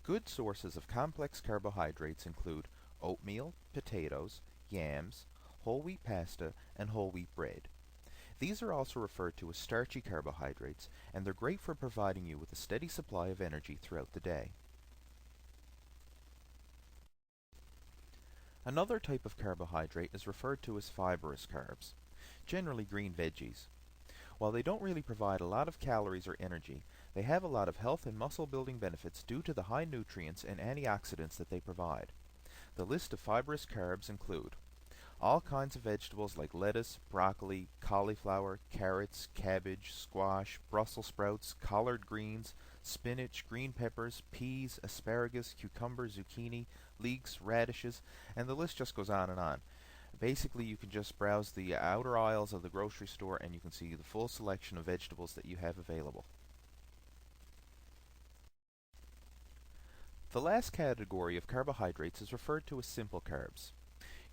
Good sources of complex carbohydrates include oatmeal, potatoes, yams, whole wheat pasta, and whole wheat bread. These are also referred to as starchy carbohydrates, and they're great for providing you with a steady supply of energy throughout the day. Another type of carbohydrate is referred to as fibrous carbs, generally green veggies. While they don't really provide a lot of calories or energy, they have a lot of health and muscle building benefits due to the high nutrients and antioxidants that they provide. The list of fibrous carbs include all kinds of vegetables like lettuce, broccoli, cauliflower, carrots, cabbage, squash, Brussels sprouts, collard greens, spinach, green peppers, peas, asparagus, cucumber, zucchini, leeks, radishes, and the list just goes on and on. Basically, you can just browse the outer aisles of the grocery store and you can see the full selection of vegetables that you have available. The last category of carbohydrates is referred to as simple carbs,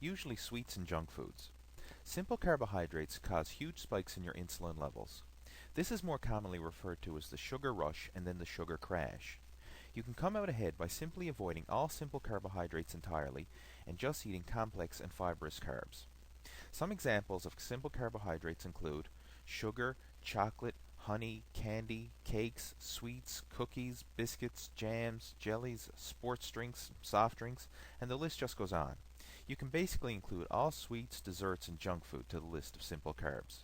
usually sweets and junk foods. Simple carbohydrates cause huge spikes in your insulin levels. This is more commonly referred to as the sugar rush and then the sugar crash. You can come out ahead by simply avoiding all simple carbohydrates entirely and just eating complex and fibrous carbs. Some examples of simple carbohydrates include sugar, chocolate, honey, candy, cakes, sweets, cookies, biscuits, jams, jellies, sports drinks, soft drinks, and the list just goes on. You can basically include all sweets, desserts, and junk food to the list of simple carbs.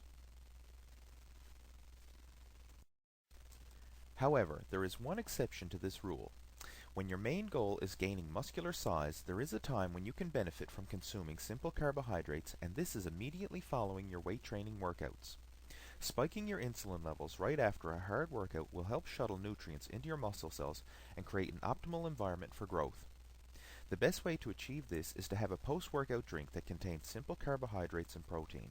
However, there is one exception to this rule. When your main goal is gaining muscular size, there is a time when you can benefit from consuming simple carbohydrates, and this is immediately following your weight training workouts. Spiking your insulin levels right after a hard workout will help shuttle nutrients into your muscle cells and create an optimal environment for growth. The best way to achieve this is to have a post-workout drink that contains simple carbohydrates and protein.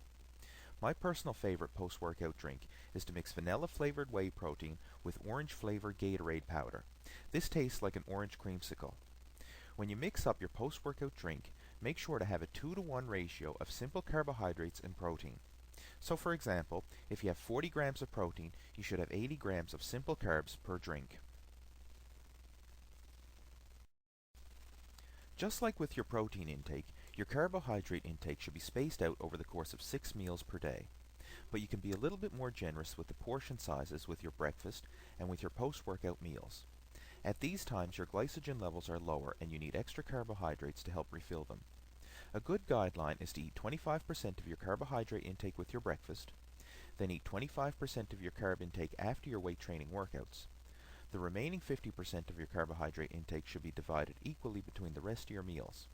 My personal favorite post-workout drink is to mix vanilla-flavored whey protein with orange-flavored Gatorade powder. This tastes like an orange creamsicle. When you mix up your post-workout drink, make sure to have a 2-to-1 ratio of simple carbohydrates and protein. So for example, if you have 40 grams of protein, you should have 80 grams of simple carbs per drink. Just like with your protein intake, your carbohydrate intake should be spaced out over the course of 6 meals per day. But you can be a little bit more generous with the portion sizes with your breakfast and with your post-workout meals. At these times, your glycogen levels are lower and you need extra carbohydrates to help refill them. A good guideline is to eat 25% of your carbohydrate intake with your breakfast, then eat 25% of your carb intake after your weight training workouts. The remaining 50% of your carbohydrate intake should be divided equally between the rest of your meals.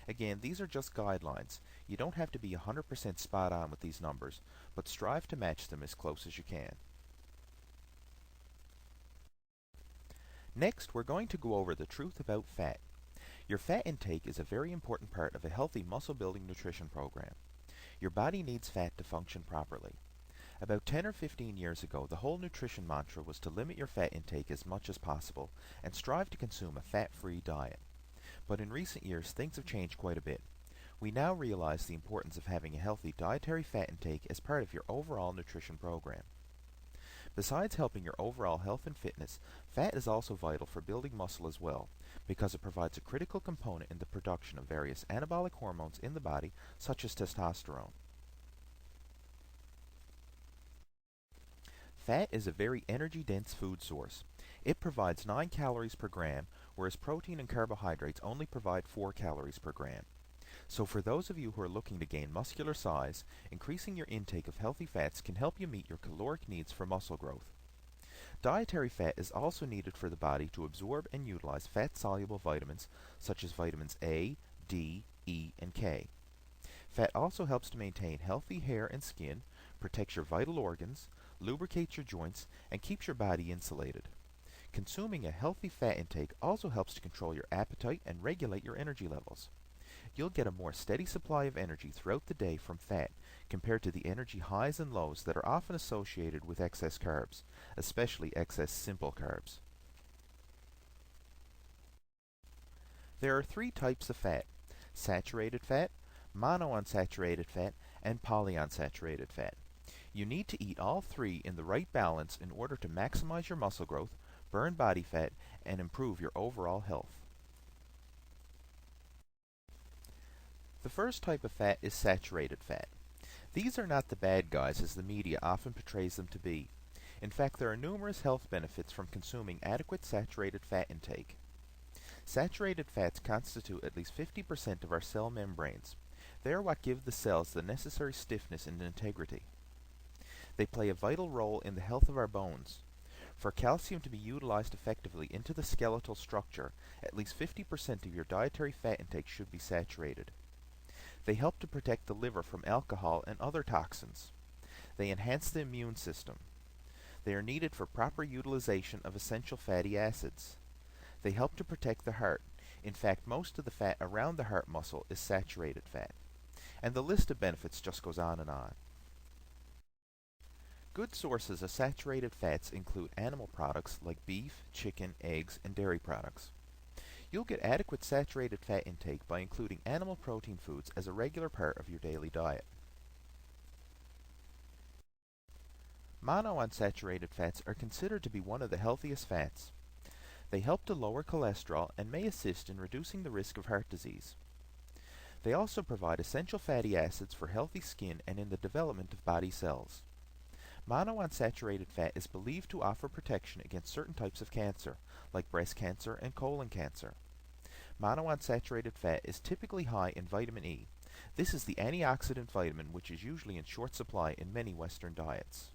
Again, these are just guidelines. You don't have to be 100% spot on with these numbers, but strive to match them as close as you can. Next, we're going to go over the truth about fat. Your fat intake is a very important part of a healthy muscle-building nutrition program. Your body needs fat to function properly. About 10 or 15 years ago, the whole nutrition mantra was to limit your fat intake as much as possible and strive to consume a fat-free diet. But in recent years, things have changed quite a bit. We now realize the importance of having a healthy dietary fat intake as part of your overall nutrition program. Besides helping your overall health and fitness, fat is also vital for building muscle as well, because it provides a critical component in the production of various anabolic hormones in the body, such as testosterone. Fat is a very energy-dense food source. It provides 9 calories per gram, whereas protein and carbohydrates only provide 4 calories per gram. So for those of you who are looking to gain muscular size, increasing your intake of healthy fats can help you meet your caloric needs for muscle growth. Dietary fat is also needed for the body to absorb and utilize fat-soluble vitamins such as vitamins A, D, E, and K. Fat also helps to maintain healthy hair and skin, protects your vital organs, lubricates your joints, and keeps your body insulated. Consuming a healthy fat intake also helps to control your appetite and regulate your energy levels. You'll get a more steady supply of energy throughout the day from fat compared to the energy highs and lows that are often associated with excess carbs, especially excess simple carbs. There are 3 types of fat: saturated fat, monounsaturated fat, and polyunsaturated fat. You need to eat all 3 in the right balance in order to maximize your muscle growth, burn body fat, and improve your overall health. The first type of fat is saturated fat. These are not the bad guys as the media often portrays them to be. In fact, there are numerous health benefits from consuming adequate saturated fat intake. Saturated fats constitute at least 50% of our cell membranes. They are what give the cells the necessary stiffness and integrity. They play a vital role in the health of our bones. For calcium to be utilized effectively into the skeletal structure, at least 50% of your dietary fat intake should be saturated. They help to protect the liver from alcohol and other toxins. They enhance the immune system. They are needed for proper utilization of essential fatty acids. They help to protect the heart. In fact, most of the fat around the heart muscle is saturated fat. And the list of benefits just goes on and on. Good sources of saturated fats include animal products like beef, chicken, eggs, and dairy products. You'll get adequate saturated fat intake by including animal protein foods as a regular part of your daily diet. Monounsaturated fats are considered to be one of the healthiest fats. They help to lower cholesterol and may assist in reducing the risk of heart disease. They also provide essential fatty acids for healthy skin and in the development of body cells. Monounsaturated fat is believed to offer protection against certain types of cancer, like breast cancer and colon cancer. Monounsaturated fat is typically high in vitamin E. This is the antioxidant vitamin which is usually in short supply in many Western diets.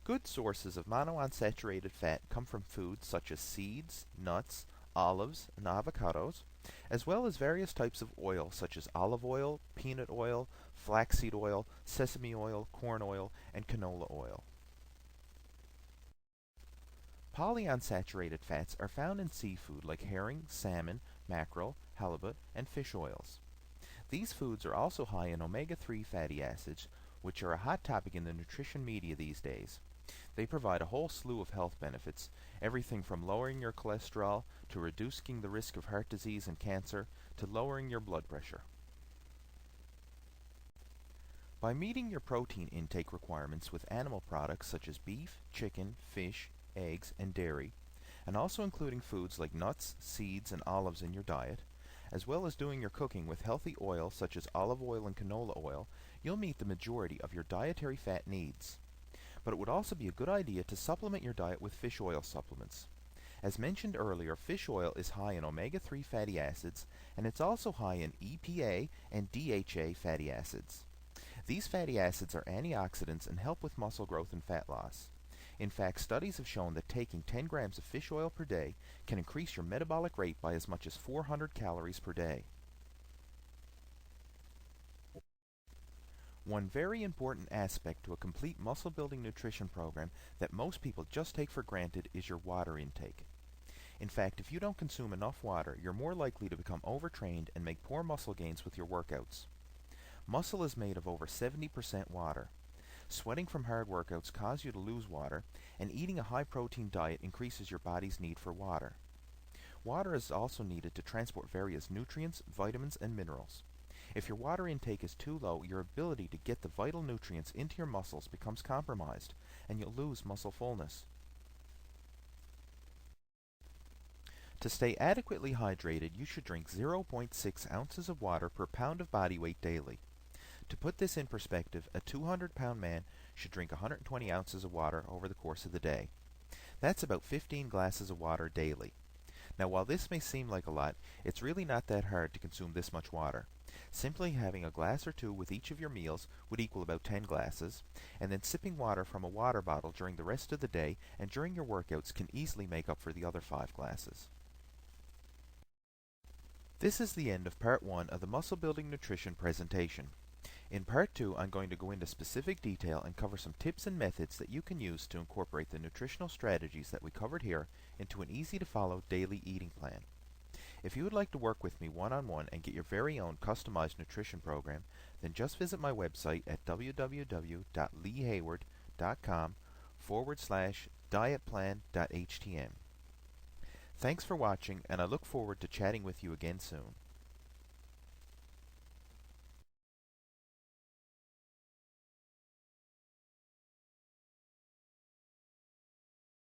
Good sources of monounsaturated fat come from foods such as seeds, nuts, olives, and avocados, as well as various types of oil such as olive oil, peanut oil, flaxseed oil, sesame oil, corn oil, and canola oil. Polyunsaturated fats are found in seafood like herring, salmon, mackerel, halibut, and fish oils. These foods are also high in omega-3 fatty acids, which are a hot topic in the nutrition media these days. They provide a whole slew of health benefits, everything from lowering your cholesterol, to reducing the risk of heart disease and cancer, to lowering your blood pressure. By meeting your protein intake requirements with animal products such as beef, chicken, fish, eggs, and dairy, and also including foods like nuts, seeds, and olives in your diet, as well as doing your cooking with healthy oils such as olive oil and canola oil, you'll meet the majority of your dietary fat needs. But it would also be a good idea to supplement your diet with fish oil supplements. As mentioned earlier, fish oil is high in omega-3 fatty acids, and it's also high in EPA and DHA fatty acids. These fatty acids are antioxidants and help with muscle growth and fat loss. In fact, studies have shown that taking 10 grams of fish oil per day can increase your metabolic rate by as much as 400 calories per day. One very important aspect to a complete muscle building nutrition program that most people just take for granted is your water intake. In fact, if you don't consume enough water, you're more likely to become overtrained and make poor muscle gains with your workouts. Muscle is made of over 70% water. Sweating from hard workouts cause you to lose water, and eating a high-protein diet increases your body's need for water. Water is also needed to transport various nutrients, vitamins, and minerals. If your water intake is too low, your ability to get the vital nutrients into your muscles becomes compromised, and you'll lose muscle fullness. To stay adequately hydrated, you should drink 0.6 ounces of water per pound of body weight daily. To put this in perspective, a 200-pound man should drink 120 ounces of water over the course of the day. That's about 15 glasses of water daily. Now, while this may seem like a lot, it's really not that hard to consume this much water. Simply having a glass or two with each of your meals would equal about 10 glasses, and then sipping water from a water bottle during the rest of the day and during your workouts can easily make up for the other 5 glasses. This is the end of part 1 of the muscle building nutrition presentation. In part 2, I'm going to go into specific detail and cover some tips and methods that you can use to incorporate the nutritional strategies that we covered here into an easy-to-follow daily eating plan. If you would like to work with me one-on-one and get your very own customized nutrition program, then just visit my website at www.leehayward.com/dietplan.htm. Thanks for watching, and I look forward to chatting with you again soon.